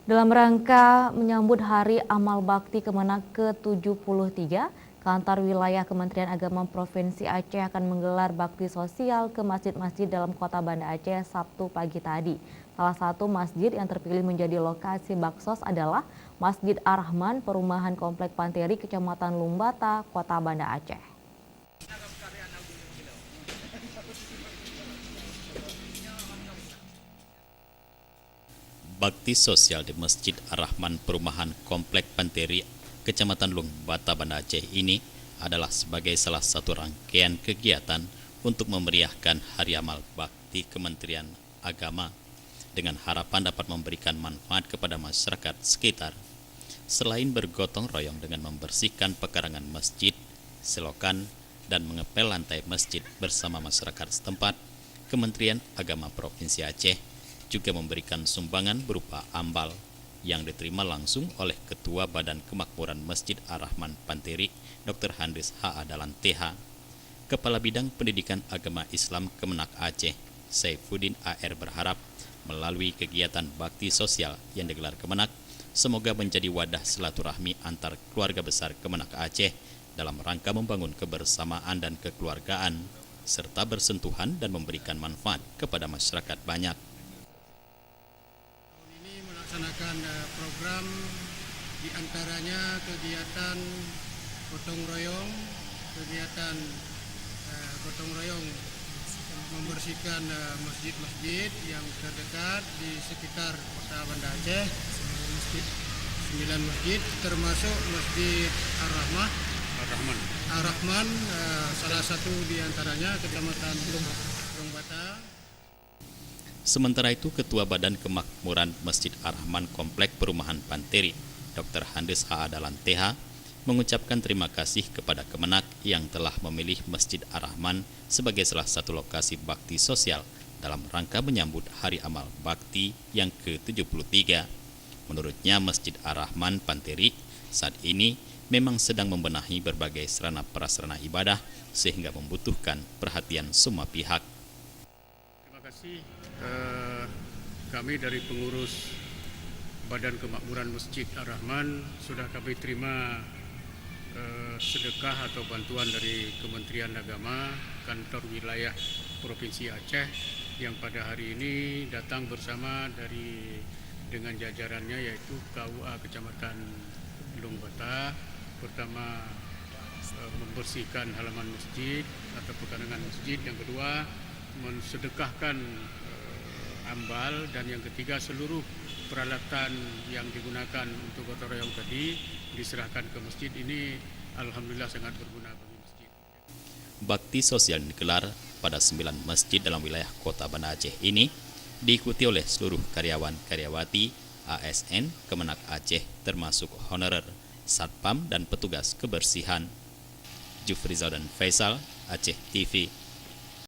Dalam rangka menyambut Hari Amal Bakti Kemenak ke-73, Kantor Wilayah Kementerian Agama Provinsi Aceh akan menggelar bakti sosial ke masjid-masjid dalam kota Banda Aceh Sabtu pagi tadi. Salah satu masjid yang terpilih menjadi lokasi baksos adalah Masjid Ar-Rahman, Perumahan Komplek Panteri, Kecamatan Lumbata, Kota Banda Aceh. Bakti sosial di Masjid Ar-Rahman Perumahan Komplek Panteri, Kecamatan Lumbata, Banda Aceh ini adalah sebagai salah satu rangkaian kegiatan untuk memeriahkan Hari Amal Bakti Kementerian Agama dengan harapan dapat memberikan manfaat kepada masyarakat sekitar. Selain bergotong royong dengan membersihkan pekarangan masjid, selokan, dan mengepel lantai masjid bersama masyarakat setempat, Kementerian Agama Provinsi Aceh juga memberikan sumbangan berupa ambal yang diterima langsung oleh Ketua Badan Kemakmuran Masjid Ar-Rahman Panteri, Dr. Handris H.A. Dalan TH, Kepala Bidang Pendidikan Agama Islam Kemenak Aceh, Saifuddin A.R. berharap melalui kegiatan bakti sosial yang digelar Kemenak, semoga menjadi wadah silaturahmi antar keluarga besar Kemenak Aceh dalam rangka membangun kebersamaan dan kekeluargaan, serta bersentuhan dan memberikan manfaat kepada masyarakat banyak. Melaksanakan program diantaranya kegiatan gotong royong, membersihkan masjid-masjid yang terdekat di sekitar kota Banda Aceh, 9 masjid termasuk Masjid Ar-Rahman, salah satu diantaranya Kecamatan Lumbata. Sementara itu, Ketua Badan Kemakmuran Masjid Ar-Rahman Komplek Perumahan Panteri, Dr. Handris H.A. Dalan TH, mengucapkan terima kasih kepada Kemenak yang telah memilih Masjid Ar-Rahman sebagai salah satu lokasi bakti sosial dalam rangka menyambut Hari Amal Bakti yang ke-73. Menurutnya, Masjid Ar-Rahman Panteri saat ini memang sedang membenahi berbagai sarana prasarana ibadah sehingga membutuhkan perhatian semua pihak. Terima kasih. Kami dari pengurus Badan Kemakmuran Masjid Ar-Rahman sudah kami terima sedekah atau bantuan dari Kementerian Agama Kantor Wilayah Provinsi Aceh yang pada hari ini datang bersama dengan jajarannya yaitu KUA Kecamatan Lumbata. Pertama membersihkan halaman masjid atau pekarangan masjid, yang kedua mensedekahkan ambal, dan yang ketiga seluruh peralatan yang digunakan untuk gotong royong tadi diserahkan ke masjid. Ini alhamdulillah sangat berguna bagi masjid. Bakti sosial yang digelar pada 9 masjid dalam wilayah kota Banda Aceh ini diikuti oleh seluruh karyawan-karyawati ASN Kemenak Aceh termasuk honorer, satpam, dan petugas kebersihan. Jufrizal dan Faisal, Aceh TV.